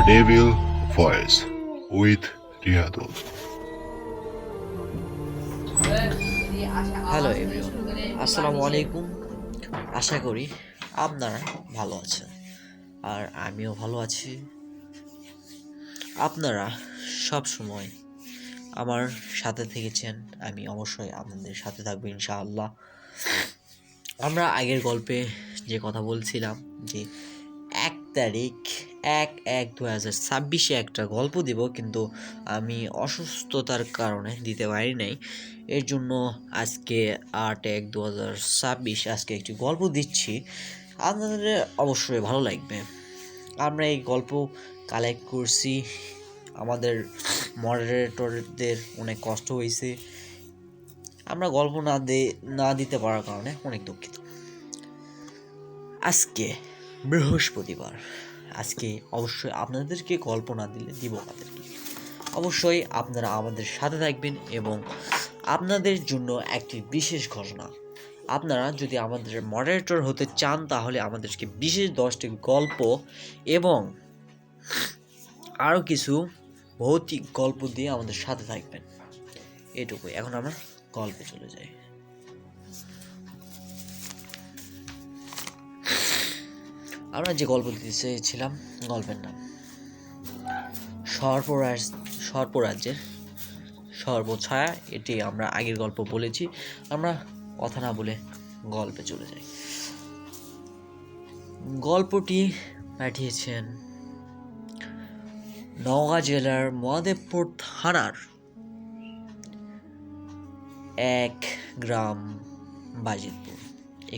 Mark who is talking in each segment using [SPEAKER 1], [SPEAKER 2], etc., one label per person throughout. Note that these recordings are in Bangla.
[SPEAKER 1] Devil Voice with Riyadul.
[SPEAKER 2] Hello everyone, আসসালামু আলাইকুম। আশা করি আপনারা ভালো আছেন আর আমিও ভালো আছি। আপনারা সব সময় আমার সাথে থেকেছেন, আমি অবশ্যই আপনাদের সাথে থাকবো ইনশাআল্লাহ। আমরা আগের গল্পে যে কথা বলছিলাম যে 1 তারিখ 1/1/2026 একটা গল্প দিব, কিন্তু আমি অসুস্থতার কারণে দিতে পারি নাই। এর জন্য আজকে 8/1/2026 আজকে একটি গল্প দিচ্ছি, আপনাদের অবশ্যই ভালো লাগবে। আমরা এই গল্প কালেক্ট করছি, আমাদের মডারেটরদের অনেক কষ্ট হয়েছে, আমরা গল্প না দিতে পারার কারণে অনেক দুঃখিত। আজকে বৃহস্পতিবার, আজকে অবশ্যই আপনাদেরকে গল্প না দিলে দিব আপনাদেরকে। অবশ্যই আপনারা আমাদের সাথে থাকবেন এবং আপনাদের জন্য একটি বিশেষ ঘটনা। আপনারা যদি আমাদের মডারেটর হতে চান তাহলে আমাদেরকে বিশেষ 10টি গল্প এবং আরও কিছু ভৌতিক গল্প দিয়ে আমাদের সাথে থাকবেন, এটুকুই। এখন আমরা গল্পে চলে যাই। আমরা যে গল্প দিতে চেয়েছিলাম, গল্পের নাম সর্পরাজ্যের সর্বছায়া। এটি আমরা আগের গল্প বলেছি। আমরা কথা না বলে গল্পে চলে যাই। গল্পটি পাঠিয়েছেন নওগাঁ জেলার মহাদেবপুর থানার এক গ্রাম বাজিতপুর।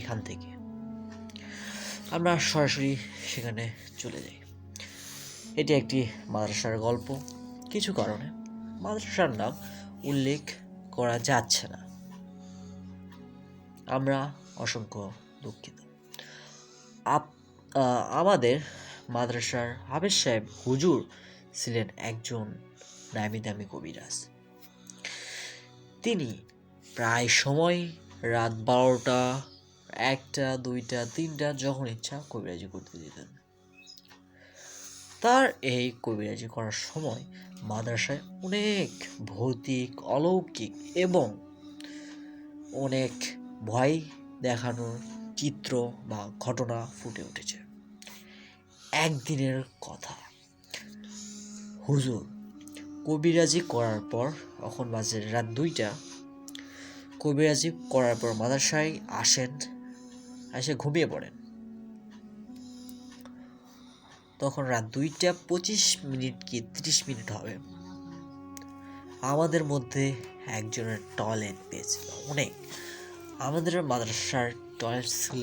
[SPEAKER 2] এখান থেকে আমরা সরাসরি সেখানে চলে যাই। এটি একটি মাদ্রাসার গল্প। কিছু কারণে মাদ্রাসার নাম উল্লেখ করা যাচ্ছে না, আমরা অসংখ্য দুঃখিত। আমাদের মাদ্রাসার হাফেজ সাহেব হুজুর ছিলেন একজন নামি দামি কবিরাজ। তিনি প্রায় সময় রাত 12টা, 1টা, 2টা, 3টা যখন ইচ্ছা কবিরাজি করতে যেতেন। তার এই কবিরাজি করার সময় মাদ্রাসায় অনেক ভৌতিক, অলৌকিক এবং অনেক ভয় দেখানোর চিত্র বা ঘটনা ফুটে উঠেছে। একদিনের কথা, হুজুর কবিরাজি করার পর, এখন বাজে রাত 2টা, কবিরাজি করার পর মাদ্রাসায় আসেন, এসে ঘুমিয়ে পড়েন। তখন রাত 2টা 25 মিনিট কি 30 মিনিট হবে। আমাদের মধ্যে একজনের টয়লেট পেয়েছিল অনেক। আমাদের মাদ্রাসার টয়লেট ছিল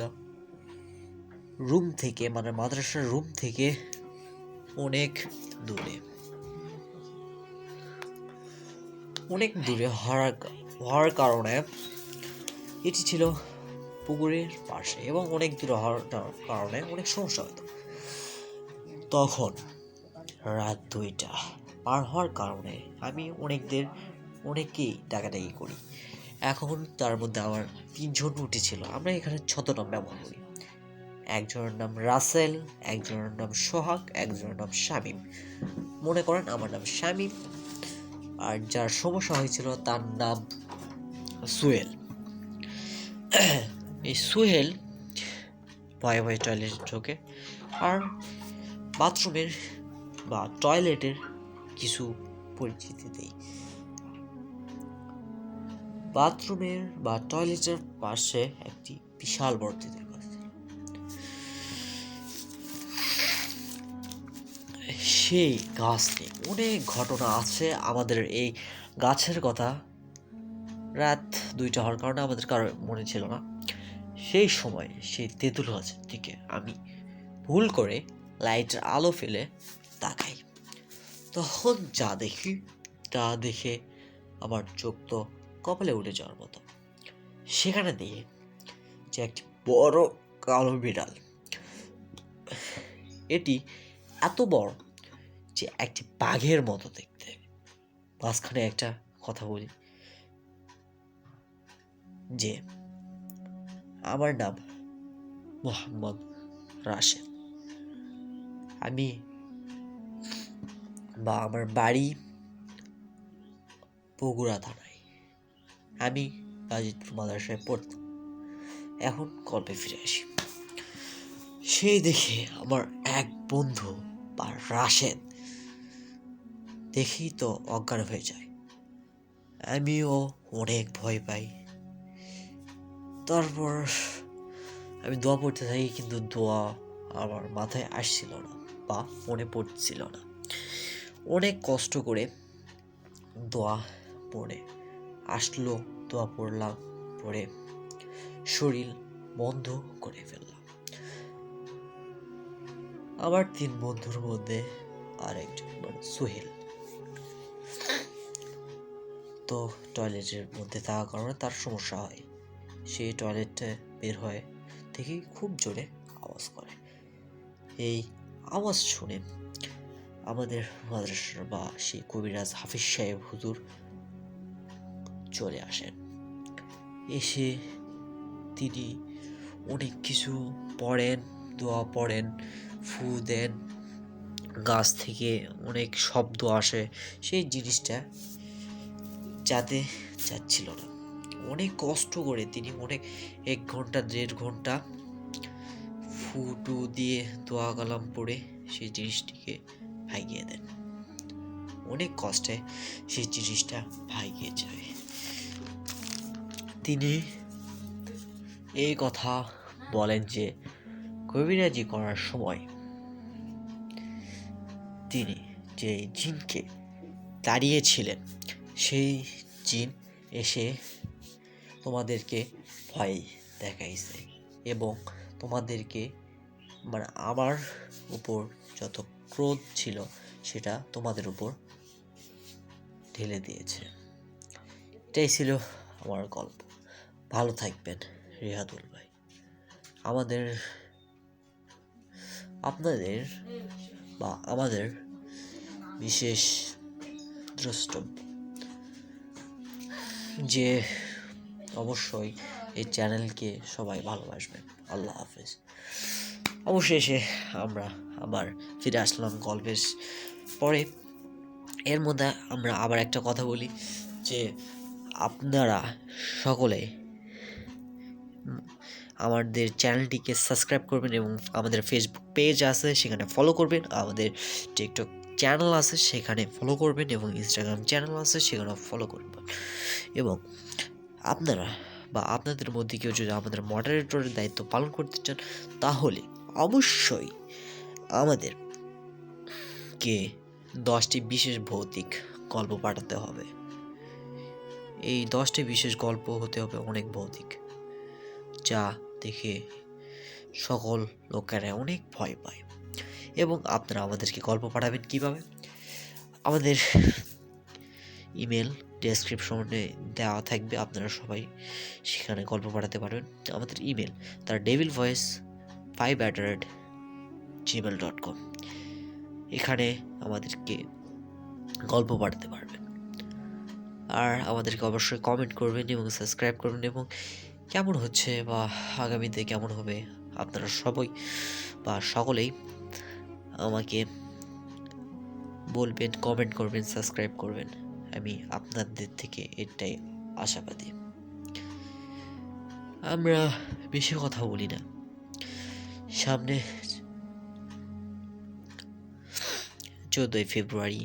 [SPEAKER 2] রুম থেকে, মানে মাদ্রাসার রুম থেকে অনেক দূরে। হওয়ার কারণে এটি ছিল পুকুরের পাশে এবং অনেক দূরে হওয়ার কারণে অনেক সমস্যা হতো। তখন রাত 2টা পার হওয়ার কারণে আমি অনেকেই ডাকাডাকি করি। এখন তার মধ্যে আমার 3জন উঠেছিল। আমরা এখানে ছদ্মনাম ব্যবহার করি। একজনের নাম রাসেল, একজনের নাম সোহাগ, একজনের নাম শামীম। মনে করেন আমার নাম শামীম, আর যার সমস্যা হয়েছিল তার নাম সুহেল। এই সুহেল ভয়ে ভয়ে টয়লেটে ঢোকে। আর বাথরুমের বা টয়লেটের কিছু পরিচিতি দেই। বাথরুমের বা টয়লেটের পাশে একটি বিশাল বড় তেঁতুল গাছ। সেই গাছ নিয়ে অনেক ঘটনা আছে। আমাদের এই গাছের কথা রাত 2টা হওয়ার কারণে আমাদের কারো মনে ছিল না। সেই সময় সেই তেঁতুল গাছের দিকে আমি ভুল করে লাইটের আলো ফেলে তাকাই। তখন যা দেখি, তা দেখে আমার চোখ তো কপালে উঠে যাওয়ার মতো। সেখানে দিয়ে যে একটি বড় কালো বিড়াল, এটি এত বড় যে একটি বাঘের মতো দেখতে। মাঝখানে একটা কথা বলি যে আমার নাম মোহাম্মদ রাশেদ। আমি বা আমার বাড়ি বগুড়া থানায়। আমি বাজিতপুর মাদ্রাসায় পড়তাম। এখন গল্পে ফিরে আসি। সেই দেখে আমার এক বন্ধু বা রাশেদ দেখেই তো অজ্ঞান হয়ে যায়। আমিও অনেক ভয় পাই। তারপর আমি দোয়া পড়তে থাকি, কিন্তু দোয়া আমার মাথায় আসছিল না বা মনে পড়ছিল না। অনেক কষ্ট করে দোয়া পড়ে আসলো, দোয়া পড়লাম, পড়ে শরীর বন্ধ করে ফেললাম। আমার 3 বন্ধুর মধ্যে আরেকজন মানে সোহেল তো টয়লেটের মধ্যে থাকার কারণে তার সমস্যা হয়। সে টয়লেটে বের হয় দেখি খুব জোরে আওয়াজ করে। এই আওয়াজ শুনে আমাদের মাদ্রাসার বা সেই কবিরাজ হাফিজ সাহেব হুজুর চলে আসেন। এসে তিনি অনেক কিছু পড়েন, দোয়া পড়েন, ফু দেন, গাছ থেকে অনেক শব্দ আসে। সেই জিনিসটা যাতে যাচ্ছিল না। অনেক কষ্ট করে তিনি অনেক 1 ঘন্টা 1.5 ঘন্টা ফুটু দিয়ে দোয়া কালাম পড়ে সেই জিনিসটিকে ভাগিয়ে দেন। অনেক কষ্টে সেই জিনিসটা ভাগিয়ে যায়। তিনি এই কথা বলেন যে কবিরাজি করার সময় তিনি যে জিনকে তাড়িয়েছিলেন, সেই জিন এসে তোমাদেরকে ভয় দেখাইছে এবং তোমাদেরকে মানে আমার উপর যত ক্রোধ ছিল সেটা তোমাদের উপর ঢেলে দিয়েছে। এটাই ছিল আমার গল্প। ভালো থাকবেন রিহাদুল ভাই। আপনাদের বা আমাদের বিশেষ দ্রষ্টব্য যে অবশ্যই এই চ্যানেলকে সবাই ভালোবাসবেন। আল্লাহ হাফেজ। অবশেষে আমরা আবার ফিরে আসলাম গল্পের পরে। এর মধ্যে আমরা আবার একটা কথা বলি যে আপনারা সকলে আমাদের চ্যানেলটিকে সাবস্ক্রাইব করবেন এবং আমাদের ফেসবুক পেজ আছে সেখানে ফলো করবেন, আমাদের টিকটক চ্যানেল আছে সেখানে ফলো করবেন এবং ইনস্টাগ্রাম চ্যানেল আছে সেখানে ফলো করবেন। এবং আপনারা বা আপনাদের মধ্যে কেউ যদি আমাদের মডারেটরের দায়িত্ব পালন করতে চান তাহলে অবশ্যই আমাদেরকে 10টি বিশেষ ভৌতিক গল্প পাঠাতে হবে। এই 10টি বিশেষ গল্প হতে হবে অনেক ভৌতিক, যা দেখে সকল লোকেরা অনেক ভয় পায়। এবং আপনারা আমাদেরকে গল্প পাঠাবেন কিভাবে? আমাদের ইমেল ডেসক্রিপশনে দেওয়া থাকবে, আপনারা সবাই সেখানে গল্প পাঠাতে পারবেন। আমাদের ইমেল তার devilvoice5@gmail.com, এখানে আমাদেরকে গল্প পাঠাতে পারবেন। আর আমাদেরকে অবশ্যই কমেন্ট করবেন এবং সাবস্ক্রাইব করবেন এবং কেমন হচ্ছে বা আগামীতে কেমন হবে আপনারা সবাই বা সকলেই আমাকে বলবেন, কমেন্ট করবেন, সাবস্ক্রাইব করবেন। আমি আপনাদের থেকে এটাই আশাবাদী। আমরা বেশি কথা বলি না। সামনে 14ই ফেব্রুয়ারি,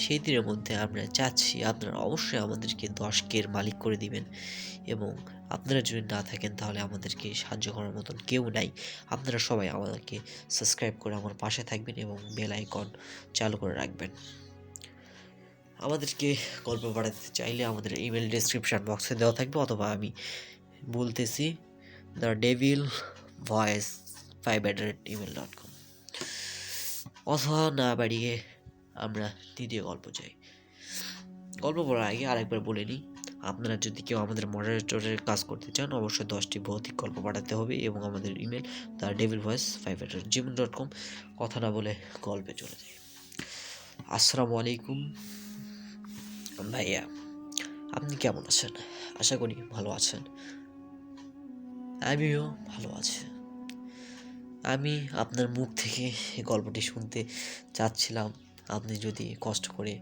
[SPEAKER 2] সেই দিনের মধ্যে আমরা চাচ্ছি আপনারা অবশ্যই আমাদেরকে 10K মালিক করে দিবেন। এবং আপনারা যদি না থাকেন তাহলে আমাদেরকে সাহায্য করার মতন কেউ নাই। আপনারা সবাই আমাদেরকে সাবস্ক্রাইব করে আমার পাশে থাকবেন এবং বেল আইকন চালু করে রাখবেন। আমাদেরকে গল্প পাঠাতে চাইলে আমাদের ইমেল ডেসক্রিপশন বক্সে দেওয়া থাকবে, অথবা আমি বলতেছি thedevilvoice5@gmail.com, অথবা না বাড়িয়ে আমরা দ্বিতীয় গল্প চাই। গল্প পড়ার আগে আরেকবার বলে নিই, আপনারা যদি কেউ আমাদের মডারেটরের কাজ করতে চান অবশ্যই 10টি ভৌতিক গল্প পাঠাতে হবে এবং আমাদের ইমেল thedevilvoice5@gmail.com। কথা না বলে গল্পে চলে যাই। আসসালামু আলাইকুম ভাইয়া, আপনি কেমন আছেন? আশা করি ভালো আছেন। আমিও ভালো আছি। আমি আপনার মুখ থেকে এই গল্পটি শুনতে চাচ্ছিলাম, আপনি যদি কষ্ট করে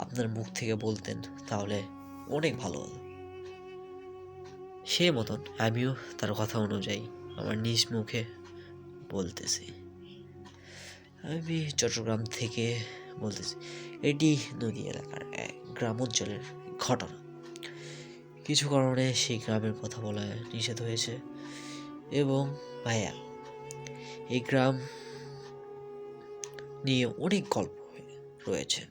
[SPEAKER 2] আপনার মুখ থেকে বলতেন তাহলে অনেক ভালো হতো। সেই মতন আমিও তার কথা অনুযায়ী আমার নিজ মুখে বলতেছি। আমি চট্টগ্রাম থেকে বলতেছি। এটি নদী এলাকার এক গ্রাম অঞ্চলের ঘটনা। কিছু কারণে সেই গ্রামের কথা বলা নিষেধ হয়েছে। এবং ভাইয়া, এই গ্রাম নিয়ে অনেক গল্প রয়েছে।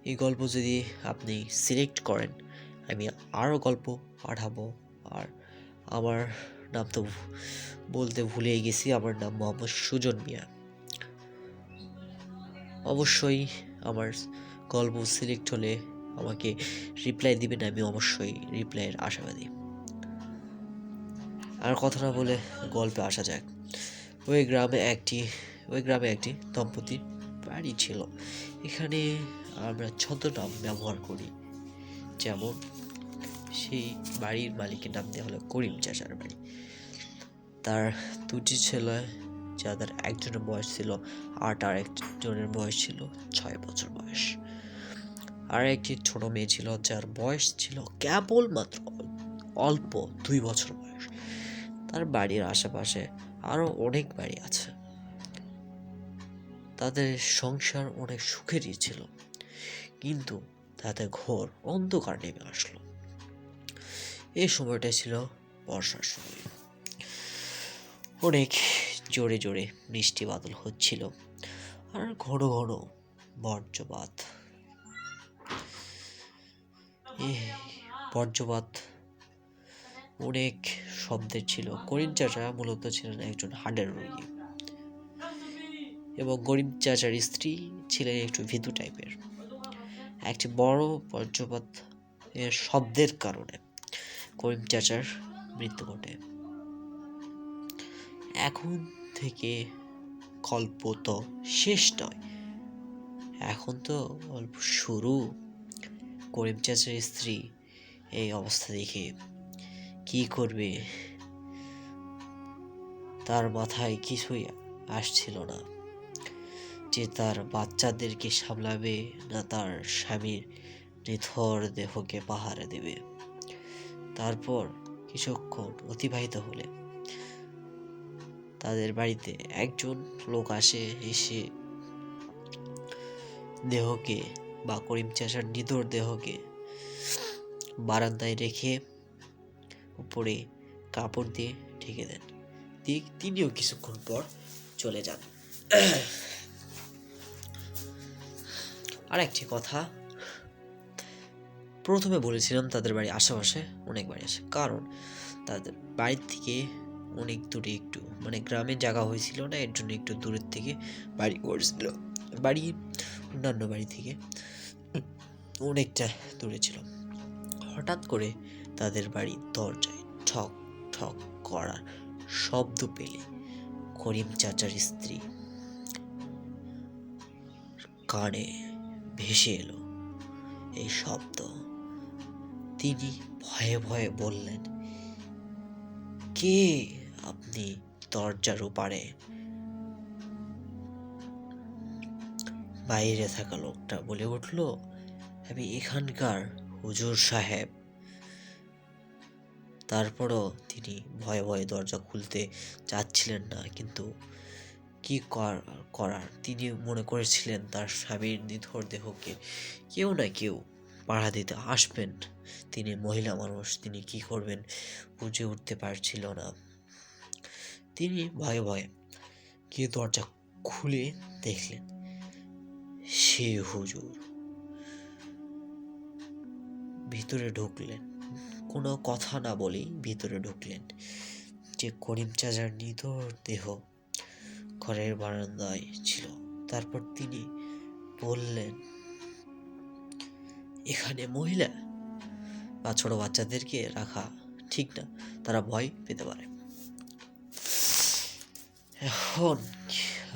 [SPEAKER 2] এই গল্প যদি আপনি সিলেক্ট করেন, আমি আরও গল্প পাঠাবো। আর আমার নাম তো বলতে ভুলেই গেছি, আমার নাম মোহাম্মদ সুজন মিয়া। অবশ্যই আমার গল্প সিলেক্ট হলে আমাকে রিপ্লাই দিবেন, আমি অবশ্যই রিপ্লাইয়ের আশাবাদী। আর কথা না বলে গল্পে আসা যাক। ওই গ্রামে একটি দম্পতির বাড়ি ছিল। এখানে আমরা ছদ্মনাম ব্যবহার করি। যেমন সেই বাড়ির মালিকের নাম দেওয়া হলো করিম চাচার বাড়ি। তার দুটি ছেলে, যাদের একজনের বয়স ছিল 8 আর একজনের বয়স ছিল 6 বছর বয়স। আর একটি ছোট মেয়ে ছিল, যার বয়স ছিল কেবলমাত্র অল্প 2 বছর বয়স। তার বাড়ির আশেপাশে আরো অনেক বাড়ি আছে। তাদের সংসার অনেক সুখেরই ছিল, কিন্তু তাতে ঘোর অন্ধকার নেমে আসলো। এই সময়টা ছিল বর্ষার সময়। অনেক জোরে জোরে বৃষ্টি বাদল হচ্ছিল, আর ঘন ঘন বজ্রপাত। বজ্রপাত অনেক শব্দের ছিল। করিম চাচা মূলত ছিলেন একজন হার্টের রোগী, এবং করিম চাচার স্ত্রী ছিলেন একটু ভীতু টাইপের। একটি বড় বজ্রপাত এর শব্দের কারণে করিম চাচার মৃত্যু ঘটে। এখন থেকে গল্প তো শেষ নয়, এখন তো গল্প শুরু। করিম চাচার স্ত্রী এই অবস্থা দেখে কি করবে তার মাথায় কিছুই আসছিল না, যে তার বাচ্চাদেরকে সামলাবে না তার স্বামীর নিথর দেহকে পাহারা দেবে। তারপর কিছুক্ষণ অতিবাহিত হলে তাদের বাড়িতে একজন লোক এসে দেহকে বা করিম চাচার নিথর দেহকে বারান্দায় রেখে উপরে কাপড় দিয়ে ঢেকে দেন। তিনিও কিছুক্ষণ পর চলে যান। আর একটি কথা, প্রথমে বলেছিলাম তাদের বাড়ির আশেপাশে অনেক বাড়ি আছে, কারণ তাদের বাড়ির থেকে অনেক দূরে, একটু মানে গ্রামের জায়গা হয়েছিল না, এর জন্য একটু দূরের থেকে বাড়ি করছিল। বাড়ি অন্যান্য বাড়ি থেকে অনেকটা দূরে ছিল। হঠাৎ করে তাদের বাড়ির দরজায় ঠক ঠক করার শব্দ পেলে করিম চাচার স্ত্রী কানে ভেসে এলো এই শব্দ। তিনি ভয়ে ভয়ে বললেন, কে আপনি দরজার ওপারে? বাইরে থাকা লোকটা বলে উঠল, আমি এখানকার হুজুর সাহেব। তারপরও তিনি ভয়ে ভয়ে দরজা খুলতে চাচ্ছিলেন না, কিন্তু কি করার, তিনি মনে করেছিলেন তার স্বামীর নিথর দেহকে কেউ না কেউ পাড়া দিতে আসবেন। তিনি মহিলা মানুষ, তিনি কি করবেন বুঝে উঠতে পারছিল না। তিনি ভয়ে ভয়ে গিয়ে দরজা খুলে দেখলেন সে হুজুর ভিতরে ঢুকলেন। কোনো কথা না বলেই ভিতরে ঢুকলেন। যে করিম চাচার নিথর দেহ ঘরের বারান্দায় ছিল। তারপর তিনি বললেন, এখানে মহিলা বা ছোট বাচ্চাদেরকে রাখা ঠিক না, তারা ভয় পেতে পারে। এখন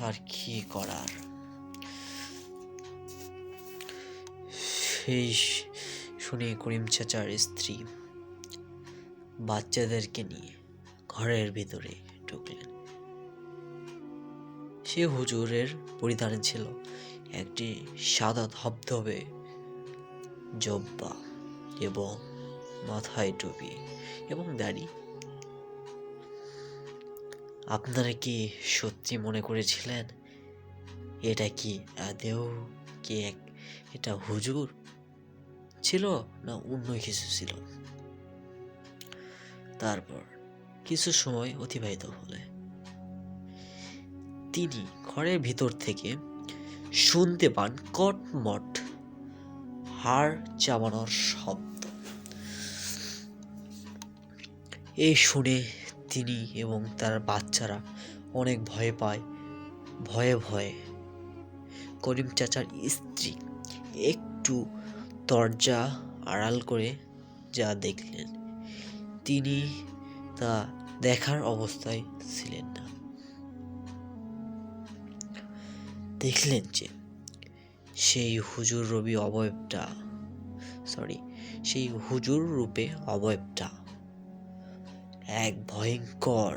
[SPEAKER 2] আর কি করার? সেই শুনে করিম চাচার স্ত্রী বাচ্চাদেরকে নিয়ে ঘরের ভিতরে ঢুকলেন। সে হুজুরের পরিধানে ছিল একটি সাদা ধবধবে জব্বা এবং মাথায় টুপি এবং দাড়ি। আপনারা কি সত্যি মনে করেছিলেন এটা কি আদেও কি এটা হুজুর ছিল না অন্য কিছু ছিল? তারপর কিছু সময় অতিবাহিত হলে তিনি ঘরের ভিতর থেকে শুনতে পান কটমট হাড় চাবানোর শব্দ। এই শুনে তিনি এবং তার বাচ্চারা অনেক ভয় পায়। ভয়ে ভয়ে করিম চাচার স্ত্রী একটু দরজা আড়াল করে যা দেখলেন, তিনি তা দেখার অবস্থায় ছিলেন না। দেখলেন যে সেই হুজুর রূপে অবয়বটা এক ভয়ঙ্কর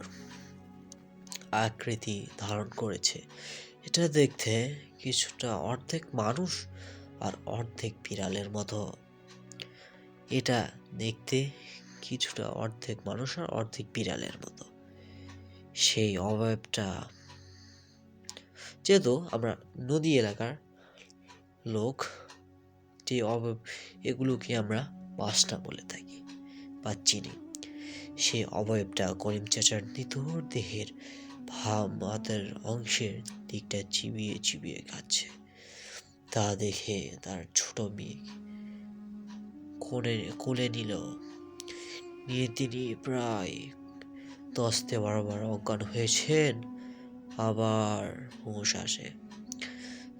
[SPEAKER 2] আকৃতি ধারণ করেছে। এটা দেখতে কিছুটা অর্ধেক মানুষ আর অর্ধেক বিড়ালের মতো। এটা দেখতে কিছুটা অর্ধেক মানুষ আর অর্ধেক বিড়ালের মতো। সেই অবয়বটা, যেহেতু আমরা নদী এলাকার লোক, যে অবয়ব এগুলোকে আমরা বাসনা বলে থাকি বা চিনি, সেই অবয়বটা করিম চাচার নিথর দেহের মাথার অংশের দিকটা চিবিয়ে চিবিয়ে খাচ্ছে। তা দেখে তার ছোট মেয়ে কোলে নিয়ে তিনি প্রায় 10-12 বার অজ্ঞান হয়েছেন, আবার হুঁশ আসে।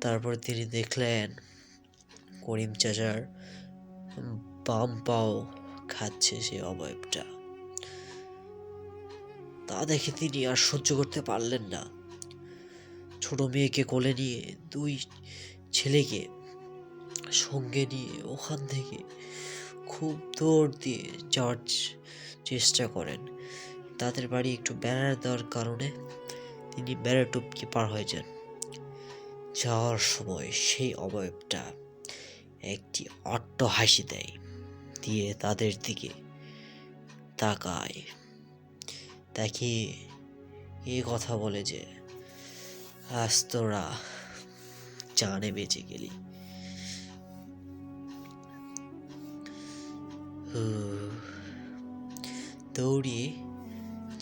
[SPEAKER 2] তারপর তিনি দেখলেন করিম চাচার বাম পাও খাচ্ছে সে অবয়বটা। তা দেখে তিনি আর সহ্য করতে পারলেন না। ছোট মেয়েকে কোলে নিয়ে 2 ছেলেকে সঙ্গে নিয়ে ওখান থেকে খুব দৌড় দিয়ে যাওয়ার চেষ্টা করেন। তাদের বাড়ি একটু বেড়া দেওয়ার কারণে তিনি বেড়া টপকে পার হয়ে যান। যাওয়ার সময় সেই অবয়বটা একটি অট্ট হাসি দেয়, দিয়ে তাদের দিকে তাকায়, তাকিয়ে এই কথা বলে যে আজ তোরা জানে বেঁচে গেলি। দৌড়িয়ে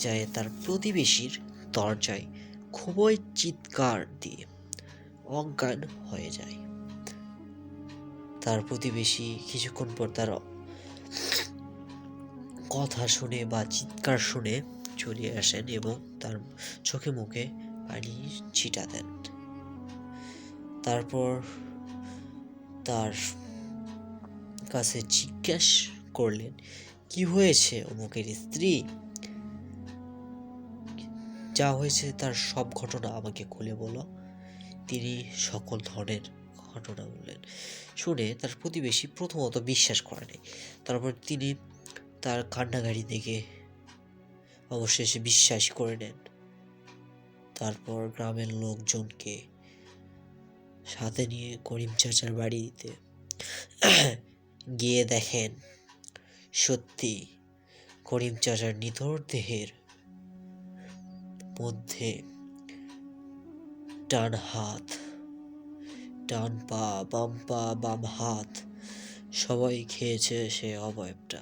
[SPEAKER 2] যায় তার প্রতিবেশীর দরজায়, খুবই চিৎকার দিয়ে অজ্ঞান হয়ে যায়। তার প্রতিবেশী কিছুক্ষণ পর তার কথা শুনে বা চিৎকার শুনে চলে আসেন এবং তার চোখে মুখে পানি ছিটা দেন। তারপর তার কাছে জিজ্ঞেস করলেন, কি হয়েছে অমুকের স্ত্রী? যা হয়েছে তার সব ঘটনা আমাকে খুলে বলো। তিনি সকল ধরনের ঘটনা বললেন। শুনে তার প্রতিবেশী প্রথমত বিশ্বাস করেনি। তারপর তিনি তার কান্নাকাটি দেখে অবশেষে বিশ্বাস করে নেন। তারপর গ্রামের লোকজনকে সাথে নিয়ে করিম চাচার বাড়িতে গিয়ে দেখেন সত্যি করিম চাচার নিথর দেহের মধ্যে ডান হাত, ডান পা, বাম হাত সবাই খেয়েছে সে অবয়বটা।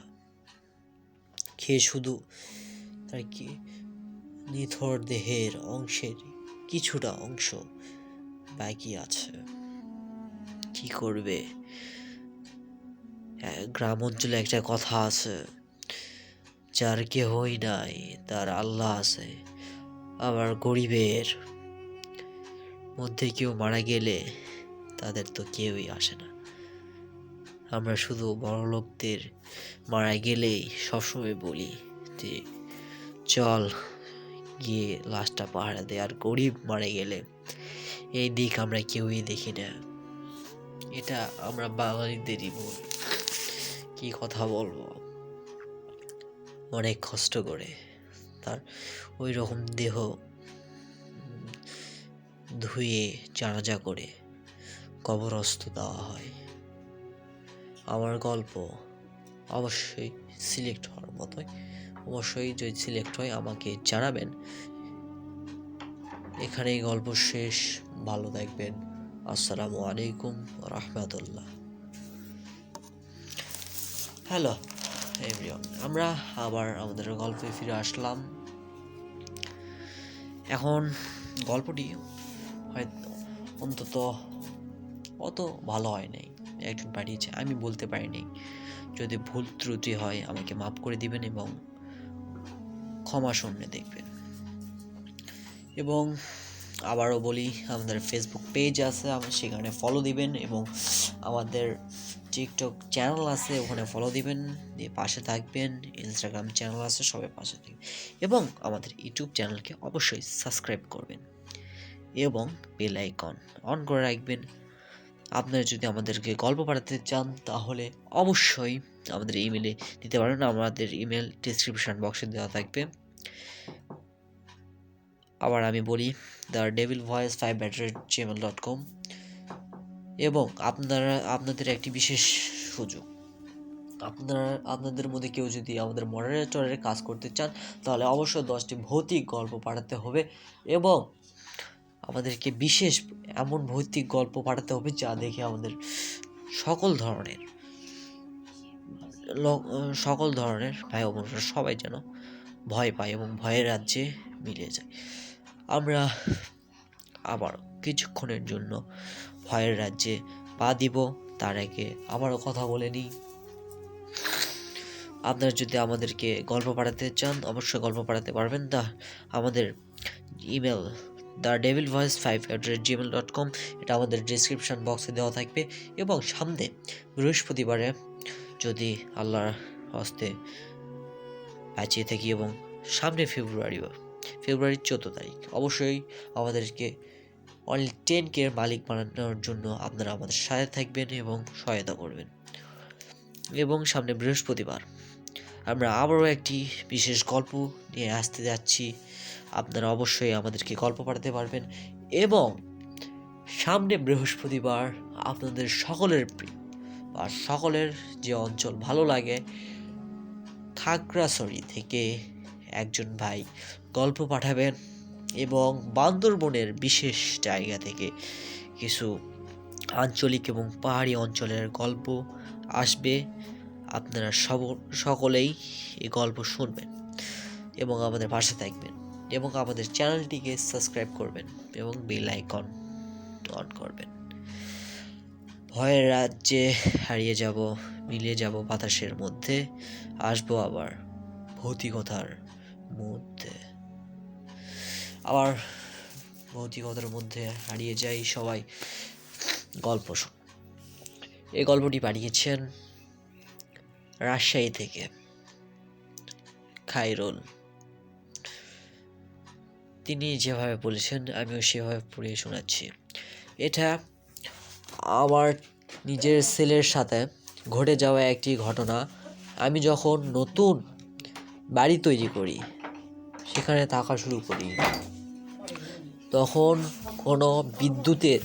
[SPEAKER 2] খেয়ে শুধু আর কি নিথর দেহের অংশের কিছুটা অংশ বাকি আছে। কি করবে? গ্রাম অঞ্চলে একটা কথা আছে, যার কেহই নাই তার আল্লাহ আছে। আবার গরিবের মধ্যে কেউ মারা গেলে তাদের তো কেউই আসে না। আমরা শুধু বড় লোকদের মারা গেলেই সবসময় বলি যে চল গিয়ে লাশটা পাহারা দে, আর গরিব মারা গেলে এই দিক আমরা কেউই দেখি না। এটা আমরা বাঙালিদেরই ভুল। কি কথা বলবো, অনেক কষ্ট করে তার ওই রকম দেহ ধুয়ে জানাজা করে কবরস্থ দেওয়া হয়। আমার গল্প অবশ্যই সিলেক্ট হওয়ার মতোই, অবশ্যই যদি সিলেক্ট হয় আমাকে জানাবেন। এখানেই গল্প শেষ। ভালো থাকবেন। আসসালামু আলাইকুম রহমতুল্লাহ। হ্যালো এভরিওয়ান, আমরা আবার আমাদের গল্পে ফিরে আসলাম। এখন গল্পটি হয়তো অন্তত অত ভালো হয় নাই, একজন পাঠিয়েছে, আমি বলতে পারিনি। যদি ভুল ত্রুটি হয় আমাকে মাফ করে দিবেন এবং ক্ষমা শূন্যে দেখবেন। এবং আবারও বলি, আমাদের ফেসবুক পেজ আছে, সেখানে ফলো দিবেন, এবং আমাদের টিকটক চ্যানেল আছে, ওখানে ফলো দিবেন, দিয়ে পাশে থাকবেন। ইনস্টাগ্রাম চ্যানেল আছে, সবাই পাশে থাকবেন, এবং আমাদের ইউটিউব চ্যানেলকে অবশ্যই সাবস্ক্রাইব করবেন এবং বেল আইকন অন করে রাখবেন। আপনারা যদি আমাদেরকে গল্প পাঠাতে চান তাহলে অবশ্যই আমাদের ইমেলে দিতে পারেন। আমাদের ইমেল ডিসক্রিপশন বক্সে দেওয়া থাকবে। আবার আমি বলি, thedevilvoice5@gmail.com। এবং আপনাদের একটি বিশেষ সুযোগ, আপনাদের মধ্যে কেউ যদি আমাদের মডারেটরের কাজ করতে চান তাহলে অবশ্যই 10টি ভৌতিক গল্প পাঠাতে হবে, এবং আমাদেরকে বিশেষ এমন ভৌতিক গল্প পাঠাতে হবে যা দেখে আমাদের সকল ধরনের ভাই বোনরা সবাই যেন ভয় পায় এবং ভয়ের রাজ্যে মিলে যায়। আমরা আবার কিছুক্ষণের জন্য ভয়ের রাজ্যে পা দিব। তার আগে আবারও কথা বলে নিই, আপনারা যদি আমাদেরকে গল্প পাঠাতে চান অবশ্যই গল্প পাঠাতে পারবেন। আমাদের ইমেল thedevilvoice5@gmail.com, এটা আমাদের ডিসক্রিপশন বক্সে দেওয়া থাকবে। এবং সামনে বৃহস্পতিবারে যদি আল্লাহর হস্তে বাঁচিয়ে থাকি, এবং সামনে ফেব্রুয়ারির 14 তারিখ, অবশ্যই আমাদেরকে অনলি 10K এর মালিক বানানোর জন্য আপনারা আমাদের সাথে থাকবেন এবং সহায়তা করবেন। এবং সামনে বৃহস্পতিবার আমরা আবারও একটি বিশেষ গল্প নিয়ে আসতে যাচ্ছি। আপনারা অবশ্যই আমাদেরকে গল্প পাঠাতে পারবেন। এবং সামনে বৃহস্পতিবার আপনাদের সকলের বা সকলের যে অঞ্চল ভালো লাগে, খাগড়াছড়ি থেকে একজন ভাই গল্প পাঠাবেন, এবং বান্দরবনের বিশেষ জায়গা থেকে কিছু আঞ্চলিক এবং পাহাড়ি অঞ্চলের গল্প আসবে। আপনারা সকলেই এই গল্প শুনবেন এবং আমাদের পাশে থাকবেন, এবং আমাদের চ্যানেলটিকে সাবস্ক্রাইব করবেন এবং বেল আইকন অন করবেন। ভয়ের রাজ্যে হারিয়ে যাব, মিলিয়ে যাব বাতাসের মধ্যে, আসবো আবার ভৌতিকতার মধ্যে। আবার ভৌতিকতার মধ্যে হারিয়ে যাই সবাই। গল্প শুন। এই গল্পটি পাঠিয়েছেন রাজশাহী থেকে খায়রুল। তিনি যেভাবে বলেছেন আমিও সেভাবে পড়ে শোনাচ্ছি। এটা আমার নিজের ছেলের সাথে ঘটে যাওয়া একটি ঘটনা। আমি যখন নতুন বাড়ি তৈরি করি, সেখানে থাকা শুরু করি, তখন কোনো বিদ্যুতের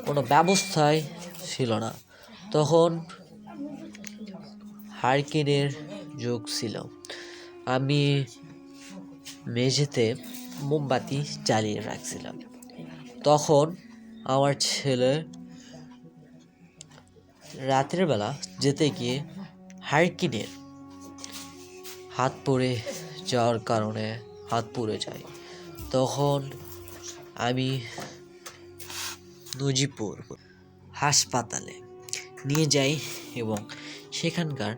[SPEAKER 2] কোনো ব্যবস্থাই ছিল না। তখন হারিকেনের যুগ ছিল। আমি মেঝেতে মোমবাতি জ্বালিয়ে রাখছিলাম। তখন আমার ছেলে রাতের বেলা যেতে গিয়ে হারিকেনের হাত পড়ে যাওয়ার কারণে হাত পুড়ে যায়। তখন আমি নজিপুর হাসপাতালে নিয়ে যাই এবং সেখানকার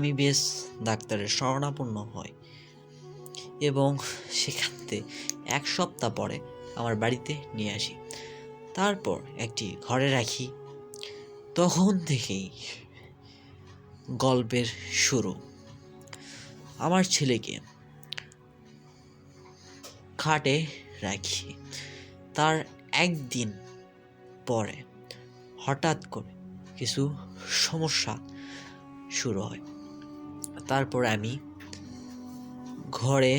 [SPEAKER 2] MBBS ডাক্তারের শরণাপন্ন হয়, এবং সেখান থেকে 1 সপ্তাহ পরে আমার বাড়িতে নিয়ে আসি। তারপর একটি ঘরে রাখি। তখন থেকেই গল্পের শুরু। আমার ছেলেকে খাটে রাখি, তার একদিন পরে হঠাৎ করে কিছু সমস্যা শুরু হয়। তারপর আমি ঘরে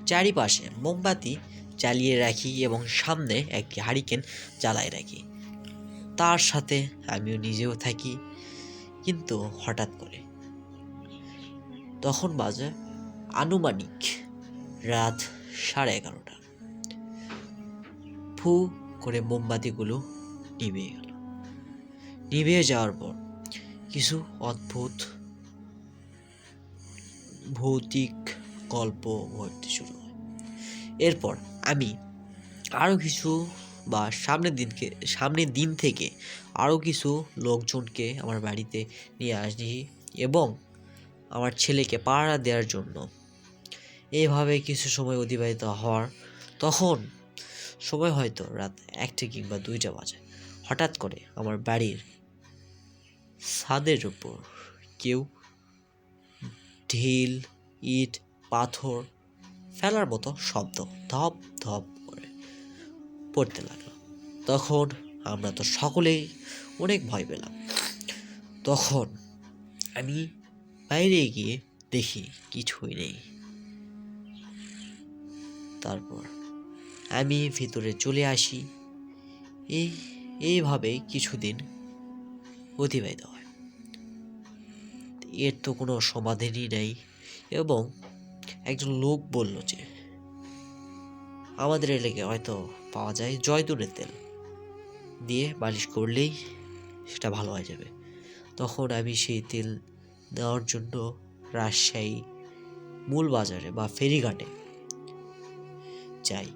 [SPEAKER 2] চারিপাশে মোমবাতি জ্বালিয়ে রাখি এবং সামনে একটি হারিকেন জ্বালায় রাখি। তার সাথে আমিও নিজেও থাকি। কিন্তু হঠাৎ করে তখন বাজে আনুমানিক রাত 11:30। ফু করে মোমবাতিগুলো নিভে গেল। নিভে যাওয়ার পর কিছু অদ্ভুত ভৌতিক গল্প ঘটতে শুরু হয়। এরপর আমি আরও কিছু বা সামনের দিন থেকে আরও কিছু লোকজনকে আমার বাড়িতে নিয়ে আসি এবং আমার ছেলেকে পাহারা দেওয়ার জন্য। এইভাবে কিছু সময় অতিবাহিত হওয়ার তখন সময় হয়তো রাত 1টা কিংবা 2টা বাজে। হঠাৎ করে আমার বাড়ির ছাদের উপর কেউ ঢিল, ইট, পাথর ফেলার মতো শব্দ ধপ ধপ করে পড়তে লাগলো। তখন আমরা তো সকলেই অনেক ভয় পেলাম। তখন আমি বাইরে গিয়ে দেখি কিছুই নেই। তারপর আমি ভিতরে চলে আসি। এইভাবে কিছুদিন অতিবাহিত হয়। এর তো কোনো সমাধানই নেই এবং একজন লোক বলল যে আমাদের এলাকায় হয়তো পাওয়া যায় জয়তুনের তেল, দিয়ে মালিশ করলেই সেটা ভালো হয়ে যাবে। তখন আমি সেই তেল নেওয়ার জন্য রাজশাহী মূল বাজারে বা ফেরিঘাটে যাই।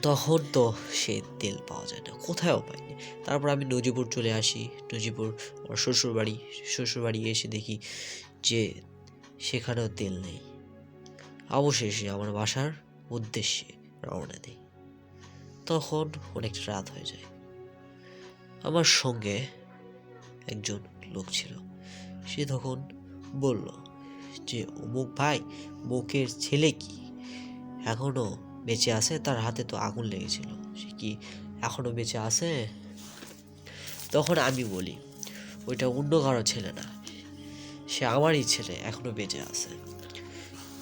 [SPEAKER 2] তখন তো সে তেল পাওয়া যায় না, কোথাও পাইনি। তারপর আমি নজিপুর চলে আসি। নজিপুর আমার শ্বশুরবাড়ি এসে দেখি যে সেখানেও তেল নেই। অবশেষে আমার বাসার উদ্দেশ্যে রওনা দিই। তখন অনেকটা রাত হয়ে যায়। আমার সঙ্গে একজন লোক ছিল। সে তখন বলল যে অমুক ভাই, মুখের ছেলে কি এখনো বেঁচে আছে? তার হাতে তো আগুন লেগেছিল, সে কি এখনো বেঁচে আছে? তখন আমি বলি ওইটা অন্য কারো ছেলে না, সে আমারই ছেলে, এখনো বেঁচে আছে।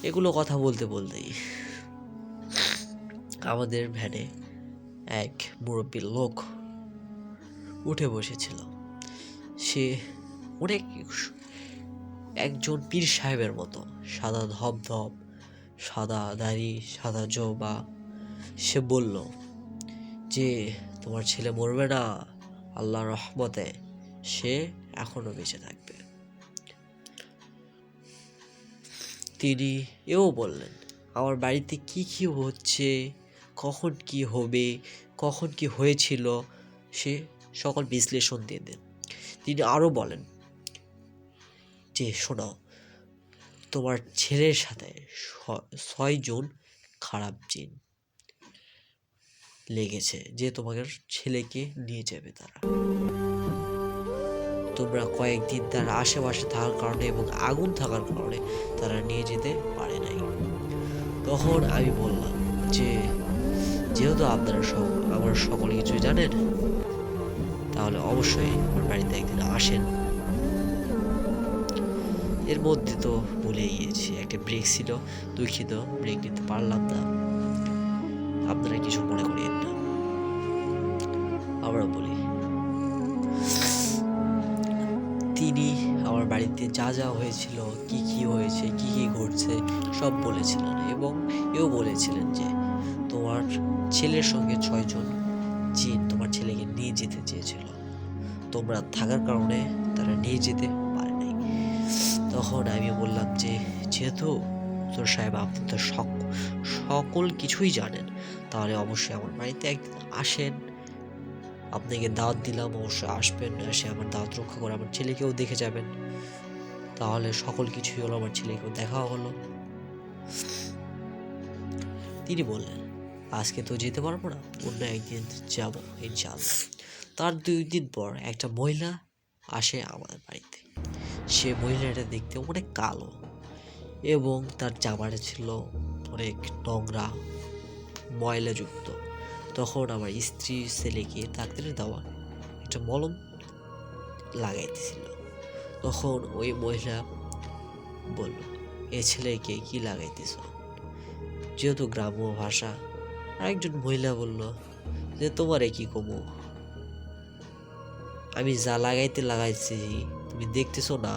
[SPEAKER 2] এগুলো কথা বলতে বলতেই আমাদের ভ্যানে এক মুরব্বী লোক উঠে বসেছিল। সে অনেক একজন পীর সাহেবের মতো, সাদা ধবধব, সাদা দাড়ি, সাদা জোবা। সে বলল যে তোমার ছেলে মরবে না, আল্লাহর রহমতে সে এখনো বেঁচে থাকবে। তিনি এও বললেন আমার বাড়িতে কি কি হচ্ছে, কখন কি হবে, কখন কি হয়েছিল, সে সকল বিশ্লেষণ দিয়ে দেন। তিনি আরও বলেন যে শোনো, তোমার ছেলের সাথে 6 জন খারাপ জিন লেগেছে যে তোমাদের ছেলেকে নিয়ে যাবে। তোমরা কয়েকদিন তার আশেপাশে থাকার কারণে এবং আগুন থাকার কারণে তারা নিয়ে যেতে পারে নাই। তখন আমি বললাম যে যেহেতু আপনারা আমার সকল কিছু জানেন, তাহলে অবশ্যই আমার বাড়িতে একদিন আসেন। এর মধ্যে তো ভুলে গিয়েছি, একটা ব্রেক ছিল, দুঃখিত, ব্রেক নিতে পারলাম না, আপনারা কিছু মনে করিয়েন না। আমরা বলি তিনি আমার বাড়িতে যা যা হয়েছিল, কি কি হয়েছে, কি কি ঘটছে সব বলেছিলেন এবং এও বলেছিলেন যে তোমার ছেলের সঙ্গে 6 জন জিন তোমার ছেলেকে নিয়ে যেতে চেয়েছিল, তোমরা থাকার কারণে তারা নিয়ে যেতে পারে নাই। তখন আমি বললাম যে যেহেতু তোর সাহেব আপনি তো সকল কিছুই জানেন, তাহলে অবশ্যই আমার বাড়িতে একদিন আসেন। আপনাকে দাওয়াত দিলাম, অবশ্যই আসবেন, এসে আমার দাওয়াত রক্ষা করে আমার ছেলেকেও দেখে যাবেন। তাহলে সকল কিছুই হলো, আমার ছেলেকেও দেখা হলো। তিনি বললেন আজকে তো যেতে পারবো না, অন্য একদিন যাবো ইনশাআল্লাহ। তার 2 দিন পর একটা মহিলা আসে আমাদের বাড়িতে। সে মহিলাটা দেখতে অনেক কালো এবং তার জামাটা ছিল অনেক নোংরা ময়লাযুক্ত। তখন আমার স্ত্রী ছেলেকে ডাক্তারের দেওয়া একটা মলম লাগাইতেছিল। তখন ওই মহিলা বলল এ ছেলেকে কি লাগাইতেছ? যেহেতু গ্রাম্য ভাষা। আরেকজন মহিলা বলল যে তোমারে কি কমু, আমি যা লাগাইছি তুমি দেখতেছো না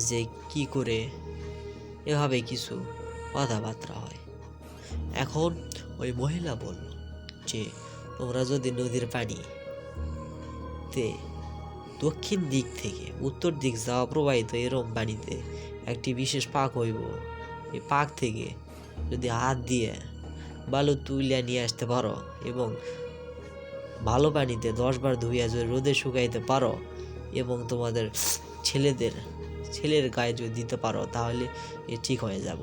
[SPEAKER 2] যে কি করে এভাবে কিছু কথাবার্তা হয়। এখন ওই মহিলা বলল যে তোমরা যদি নদীর পানি তে দক্ষিণ দিক থেকে উত্তর দিক যাওয়া প্রবাহিত এরম পানিতে একটি বিশেষ পাক হইব, এই পাক থেকে যদি হাত দিয়ে বালু তুলিয়া নিয়ে আসতে পারো এবং ভালো পানিতে 10 বার ধুইয়া যদি রোদে শুকাইতে পারো এবং তোমাদের ছেলের গায়ে যদি দিতে পারো তাহলে এ ঠিক হয়ে যাব।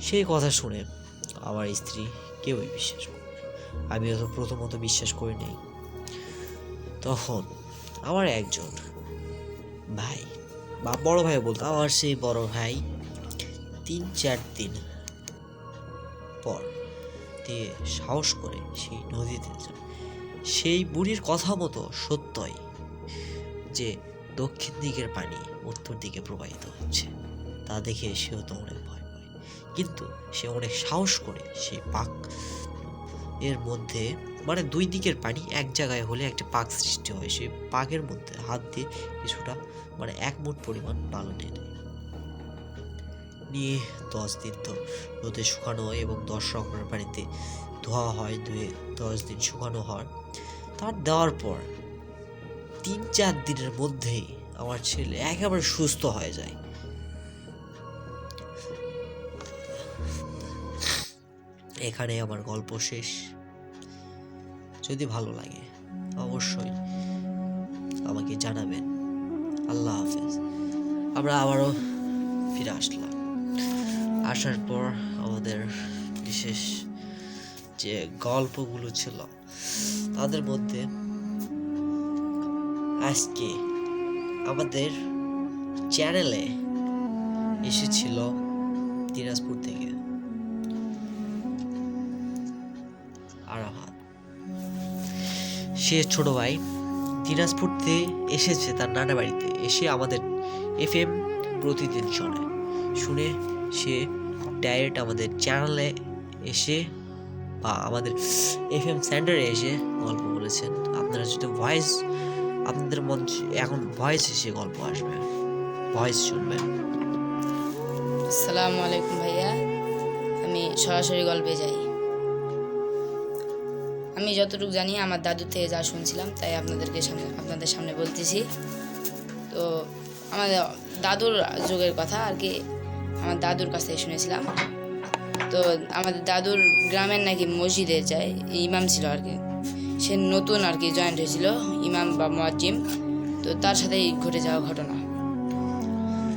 [SPEAKER 2] সেই কথা শুনে আমার স্ত্রী কেউই বিশ্বাস করে, আমিও তো প্রথমত বিশ্বাস করি নাই। তখন আমার একজন ভাই বা বড় ভাই বলতো, আমার সেই বড় ভাই 3-4 দিন পর দিয়ে সাহস করে সেই নদীতে যায়। সেই বুড়ির কথা মতো সত্যই যে দক্ষিণ দিকের পানি উত্তর দিকে প্রবাহিত হচ্ছে, তা দেখে সেও তো অনেক ভয় পায়, কিন্তু সে অনেক সাহস করে সেই পাক এর মধ্যে, মানে দুই দিকের পানি এক জায়গায় হলে একটা পাক সৃষ্টি হয়, সেই পাকের মধ্যে হাত দিয়ে কিছুটা মানে 1 মুঠ পরিমাণ বালু নিয়ে 10 দিন তো রোদে শুকানো হয় এবং 10 রকমের পানিতে ধোয়া হয়, ধুয়ে 10 দিন শুকানো হয়। তার দেওয়ার পর 3-4 দিনের মধ্যেই আমার ছেলে একেবারে সুস্থ হয়ে যায়। এখানে আমার গল্প শেষ। যদি ভালো লাগে অবশ্যই আমাকে জানাবেন। আল্লাহ হাফেজ। আমরা আবারও ফিরে আসলাম। আসার পর আমাদের বিশেষ যে গল্পগুলো ছিল তাদের মধ্যে আজকে আমাদের চ্যানেলে এসেছিল দিনাজপুর থেকে আরাফাত। সে ছোট ভাই দিনাজপুর থেকে এসেছে তার নানা বাড়িতে, এসে আমাদের FM প্রতিদিন শুনে সে ডাইরেক্ট আমাদের চ্যানেলে এসে বা আমাদের FM সেন্টারে এসে গল্প বলেছেন। আপনারা যদি ভয়েস, আপনাদের মঞ্চে এখন ভয়েস এসে গল্প আসবে, ভয়েস শুনবেন।
[SPEAKER 3] আসসালামু আলাইকুম ভাইয়া, আমি সরাসরি গল্পে যাই। আমি যতটুকু জানি আমার দাদুর থেকে যা শুনছিলাম তাই আপনাদের সামনে বলতেছি। তো আমাদের দাদুর যুগের কথা আর কি, আমার দাদুর কাছ থেকে শুনেছিলাম। তো আমাদের দাদুর গ্রামের নাকি মসজিদে যায় ইমাম ছিল আর কি, সে নতুন আর কি জয়েন্ট হয়েছিল ইমাম বা মুয়াজ্জিম। তো তার সাথেই ঘটে যাওয়া ঘটনা।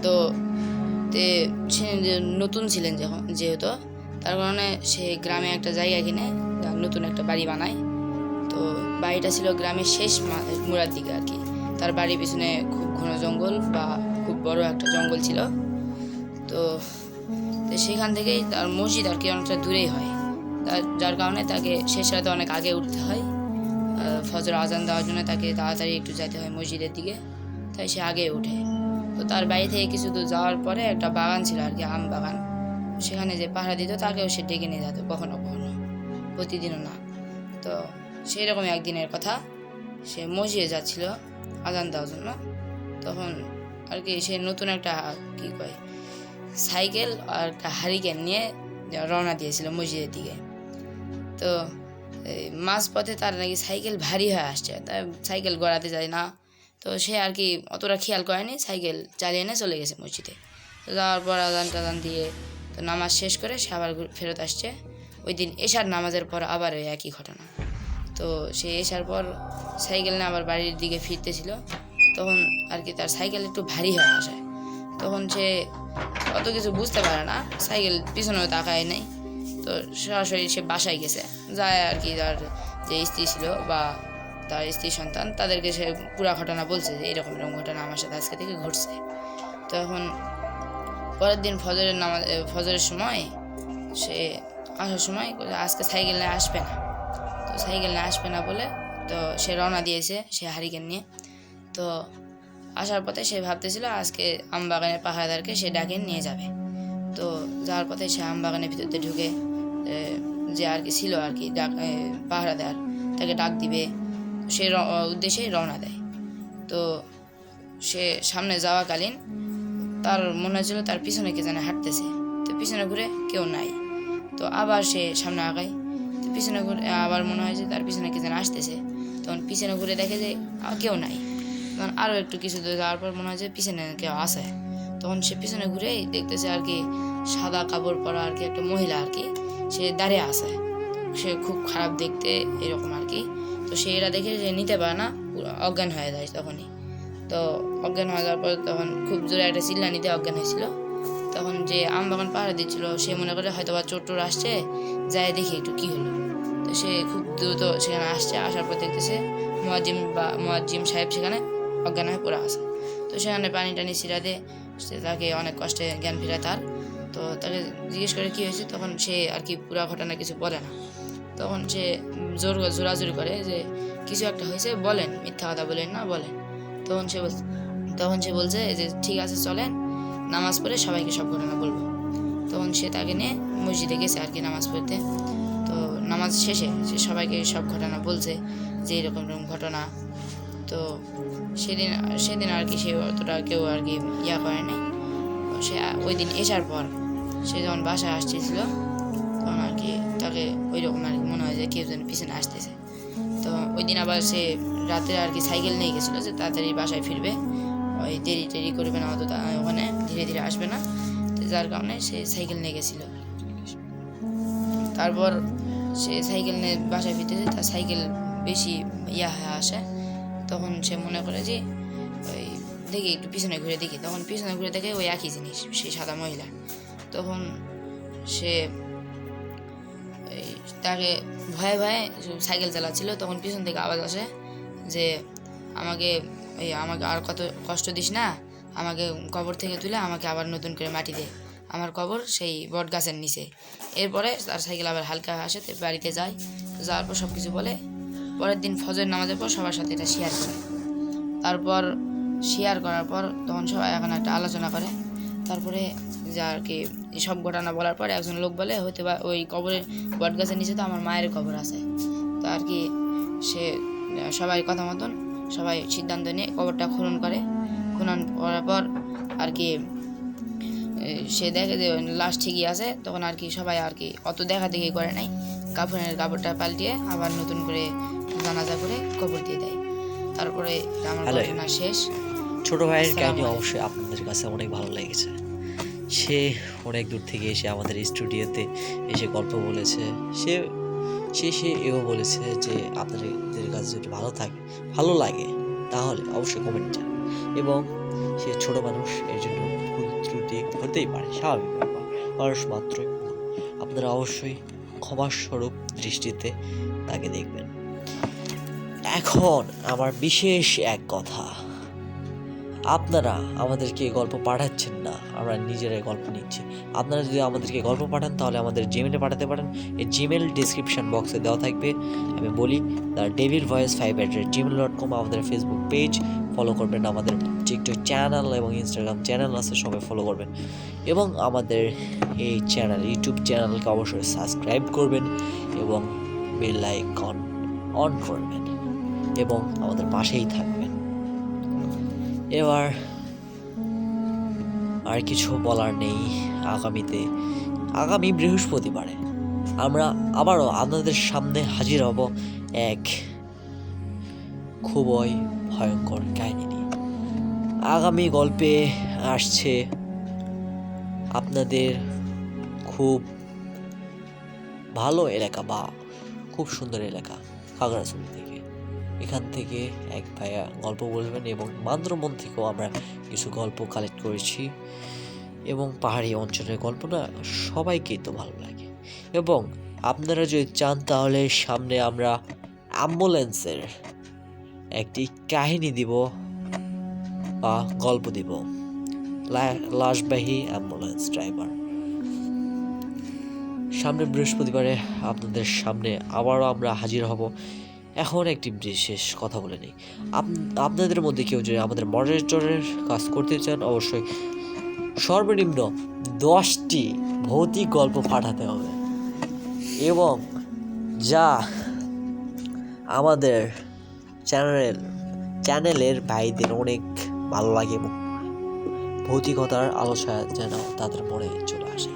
[SPEAKER 3] তো সে নতুন ছিলেন যেহেতু, তার কারণে সে গ্রামে একটা জায়গা কিনে নতুন একটা বাড়ি বানায়। তো বাড়িটা ছিল গ্রামের শেষ মুড়ার দিকে আর কি। তার বাড়ির পিছনে খুব ঘন জঙ্গল বা খুব বড় একটা জঙ্গল ছিল। তো সেখান থেকেই তার মসজিদ আর কি অনেকটা দূরেই হয়, যার কারণে তাকে শেষ রাতে অনেক আগে উঠতে হয়। ফজর আজান দেওয়ার জন্য তাকে তাড়াতাড়ি একটু যেতে হয় মসজিদের দিকে, তাই সে আগে উঠে। তো তার বাড়ি থেকে কিছু দূর যাওয়ার পরে একটা বাগান ছিল আর কি, আম বাগান। সেখানে যে পাহারা দিত তাকেও সে ডেকে নিয়ে যেত, কখনো কখনো, প্রতিদিনও না। তো সেই রকম একদিনের কথা, সে মসজিদে যাচ্ছিল আজান দেওয়ার জন্য। তখন আর কি সে নতুন একটা সাইকেল আর একটা হারিকেন নিয়ে রওনা দিয়েছিল মসজিদের দিকে। তো মাঝপথে তার নাকি সাইকেল ভারী হয়ে আসছে, তাই সাইকেল গড়াতে যায় না। তো সে আর কি অতটা খেয়াল করেনি, সাইকেল চালিয়ে এনে চলে গেছে মসজিদে। তো যাওয়ার পর আজান টাজান দিয়ে তো নামাজ শেষ করে সে আবার ফেরত আসছে। ওই দিন এশার নামাজের পর আবার ওই একই ঘটনা। তো সে এশার পর সাইকেল নিয়ে আবার বাড়ির দিকে ফিরতেছিল, তখন আর কি তার সাইকেল একটু ভারী হয়ে আসে। তখন সে অত কিছু বুঝতে পারে না, সাইকেল পিছনেও তাকায় নেই। তো সরাসরি সে বাসায় গেছে, যায় আর কি তার যে স্ত্রী ছিল বা তার স্ত্রী সন্তান তাদেরকে সে পুরা ঘটনা বলছে যে এরকম ঘটনা আমার সাথে আজকে থেকে ঘটছে। তো এখন পরের দিন ফজরের সময় সে আসার সময় আজকে সাইকেল নিয়ে আসবে না। তো সাইকেল নিয়ে আসবে না বলে তো সে রওনা দিয়েছে সে হারিকেন নিয়ে। তো আসার পথে সে ভাবতেছিল আজকে আমবাগানের পাহারাদারকে সে ডাকে নিয়ে যাবে। তো যাওয়ার পথে সে আম বাগানের ভিতর দিয়ে ঢুকে যে আর কি ছিল আর কি ডাক পাহারা দেওয়ার, তাকে ডাক দিবে, সে উদ্দেশ্যে রওনা দেয়। তো সে সামনে যাওয়াকালীন তার মনে হয়েছিল তার পিছনে কে যেন হাঁটতেছে। তো পিছনে ঘুরে কেউ নাই। তো আবার সে সামনে আগায়, তো পিছনে ঘুরে আবার মনে হয় যে তার পিছনে কে যেন আসতেছে। তখন পিছনে ঘুরে দেখে যে কেউ নাই। তখন আরও একটু কিছু দূর যাওয়ার পর মনে হয় যে পিছনে কেউ আসে। তখন সে পিছনে ঘুরেই দেখতেছে আর কি সাদা কাপড় পরা আর কি একটা মহিলা আর কি সে দাঁড়িয়ে আসে। সে খুব খারাপ দেখতে এরকম আর কি। তো সে এটা দেখে যে নিতে পারে না, অজ্ঞান হয়ে যায় তখনই। তো অজ্ঞান হয়ে যাওয়ার পর তখন খুব জোরে একটা চিল্লানিতে অজ্ঞান হয়েছিল। তখন যে আম বাগান পাহারা দিচ্ছিল সে মনে করে হয়তো বা চোর আসছে, যায় দেখি একটু কী হলো। তো সে খুব দ্রুত সেখানে আসছে, আসার পর দেখতেছে মুয়াজ্জিম সাহেব সেখানে অজ্ঞান হয়ে পড়ে আসে। তো সেখানে পানি টানি ছিটাতে সে তাকে অনেক কষ্টে জ্ঞান ফিরায় তার। তো তাকে জিজ্ঞেস করে কী হয়েছে, তখন সে আর কি পুরা ঘটনা কিছু বলে না। তখন সে জোরাজুরি করে যে কিছু একটা হয়েছে, বলেন, মিথ্যা কথা বলেন না, বলেন। তখন সে বলছে যে ঠিক আছে চলেন, নামাজ পড়ে সবাইকে সব ঘটনা বলবো। তখন সে তাকে নিয়ে মসজিদে গেছে আর কি নামাজ পড়তে। তো নামাজ শেষে সে সবাইকে সব ঘটনা বলছে যে এরকম এরকম ঘটনা। তো সেদিন আর কি সে অতটা কেউ আর কি করে নাই। সে ওই দিন আসার পর সে যখন বাসায় আসতেছিল তখন আর কি তাকে ওই রকম আর কি মনে হয় যে কেউ যেন পিছনে আসতেছে। তো ওই দিন আবার সে রাতে আর কি সাইকেল নিয়ে গেছিলো যে তাড়াতাড়ি বাসায় ফিরবে, ওই দেরি করবে না, অত ওখানে ধীরে ধীরে আসবে না। তো যার কারণে সে সাইকেল নিয়ে গেছিলো। তারপর সে সাইকেল নিয়ে বাসায় ফিরতেছে, তার সাইকেল বেশি হয়ে আসে। তখন সে মনে করে যে ওই দেখি একটু পিছনে ঘুরে দেখি। তখন পিছনে ঘুরে দেখে ওই একই জিনিস, সেই সাদা মহিলা। তখন সে তাকে ভয়ে ভয়ে সাইকেল চালাচ্ছিল। তখন পিছন থেকে আওয়াজ আসে যে আমাকে আর কত কষ্ট দিস না, আমাকে কবর থেকে তুলে আমাকে আবার নতুন করে মাটি দে, আমার কবর সেই বট গাছের নিচে। এরপরে তার সাইকেল আবার হালকা আসে, বাড়িতে যায়। যাওয়ার পর সব কিছু বলে। পরের দিন ফজর নামাজের পর সবার সাথে এটা শেয়ার করে। তারপর শেয়ার করার পর তখন সবাই এখন একটা আলোচনা করে। তারপরে যা আর কি সব ঘটনা বলার পর একজন লোক বলে হয়তো বা ওই কবরের বট গাছের নিচে তো আমার মায়ের কবর আছে। তো আর কি সে সবাই কথা মতন সবাই সিদ্ধান্ত নিয়ে কবরটা খনন করার পর আর কি সে দেখে যে লাশ ঠিকই আছে। তখন আর কি সবাই আর কি অত দেখা দেখি করে নাই, কাপড়টা পাল্টিয়ে আবার নতুন করে জানাজা করে কবর দিয়ে দেয়। তারপরে আমার ঘটনা শেষ।
[SPEAKER 2] ছোট ভাইয়ের কাহিনী অবশ্যই আপনাদের কাছে অনেক ভালো লেগেছে। সে অনেক দূর থেকে এসে আমাদের স্টুডিওতে এসে গল্প বলেছে। সে এও বলেছে যে আপনাদের কাছে যদি ভালো লাগে তাহলে অবশ্যই কমেন্ট জানান। এবং সে ছোট মানুষ, এর জন্য ভুল ত্রুটি হতেই পারে, স্বাভাবিক ব্যাপার, মানুষ মাত্রই ভুল। আপনারা অবশ্যই ক্ষমাস্বরূপ দৃষ্টিতে তাকে দেখবেন। এখন আমার বিশেষ এক কথা, আপনারা আমাদেরকে গল্প পাঠাচ্ছেন না, আমরা নিজেরাই গল্প নিচ্ছি। আপনারা যদি আমাদেরকে গল্প পাঠান তাহলে আমাদের জিমেলে পাঠাতে পারেন। এই জিমেল ডিসক্রিপশন বক্সে দেওয়া থাকবে। আমি বলি thedevilvoice5@gmail.com। আমাদের ফেসবুক পেজ ফলো করবেন, আমাদের টিকটক চ্যানেল এবং ইনস্টাগ্রাম চ্যানেল আছে, সবাই ফলো করবেন। এবং আমাদের এই ইউটিউব চ্যানেলকে অবশ্যই সাবস্ক্রাইব করবেন এবং বেল আইকন অন করবেন এবং আমাদের পাশেই থাকবেন। এবার আর কিছু বলার নেই। আগামী বৃহস্পতিবারে আমরা আবারও আপনাদের সামনে হাজির হব এক খুবই ভয়ঙ্কর কাহিনী নিয়ে। আগামী গল্পে আসছে আপনাদের খুব ভালো এলাকা বা খুব সুন্দর এলাকা খাগড়াছড়ি থেকে। এখান থেকে এক ভাইয়া গল্প বলবেন এবং বান্দরবন থেকেও আমরা কিছু গল্প কালেক্ট করেছি। এবং পাহাড়ি অঞ্চলের গল্প না সবাইকেই তো ভালো লাগে। এবং আপনারা যদি চান তাহলে সামনে আমরা অ্যাম্বুলেন্সের একটি কাহিনী দিব বা গল্প দিব, লাশবাহী অ্যাম্বুলেন্স ড্রাইভার। সামনে বৃহস্পতিবারে আপনাদের সামনে আবারও আমরা হাজির হব। এখন একটি বিশেষ কথা বলে নিই, আপনাদের মধ্যে কেউ যদি আমাদের মডারেটরের কাজ করতে চান অবশ্যই সর্বনিম্ন 10টি ভৌতিক গল্প পাঠাতে হবে, এবং যা আমাদের চ্যানেলের ভাইদের অনেক ভালো লাগে এবং ভৌতিকতার আলোচনা যেন তাদের মনে চলে আসে।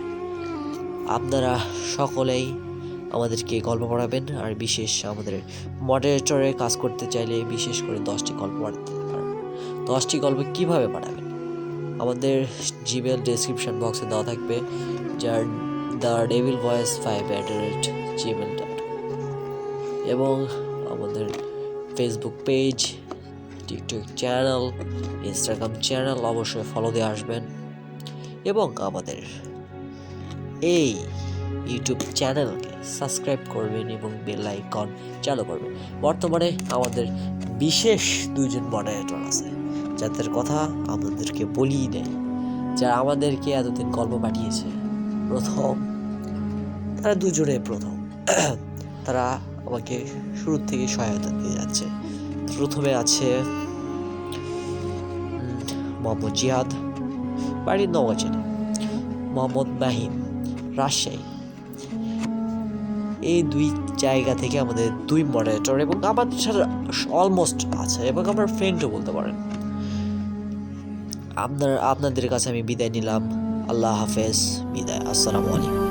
[SPEAKER 2] আপনারা সকলেই আমাদেরকে গল্প পড়াবেন, আর বিশেষ আমাদের মডারেটরের কাজ করতে চাইলে বিশেষ করে 10টি গল্প পাঠাতে পারেন। 10টি গল্প কিভাবে পাঠাবেন আমাদের জিমেল ডেসক্রিপশন বক্সে দেওয়া থাকবে, যার thedevilvoice5@gmail.com, এবং আমাদের Facebook page, TikTok channel, Instagram channel অবশ্যই ফলো দিয়ে আসবেন, এবং আমাদের এই ইউটিউব চ্যানেলকে সাবস্ক্রাইব করবেন এবং বেল আইকন চালু করবেন। বর্তমানে আমাদের বিশেষ 2জন মডারেটর আছে, যাদের কথা আমাদেরকে বলিয়ে দেয়, যারা আমাদেরকে এতদিন গল্প পাঠিয়েছে। তারা 2জনে প্রথম তারা আমাকে শুরু থেকে সহায়তা দিয়ে যাচ্ছে। প্রথমে আছে মোহাম্মদ জিহাদ, বাড়ির নওয়াজেনে, মোহাম্মদ মাহিম, রাজশাহী। এই 2 জায়গা থেকে আমাদের 2 মডারেটর এবং আমাদের সাথে অলমোস্ট আছে, এবং আমার ফ্রেন্ডও বলতে পারেন। আপনাদের কাছে আমি বিদায় নিলাম। আল্লাহ হাফেজ, বিদায়, আসসালামু আলাইকুম।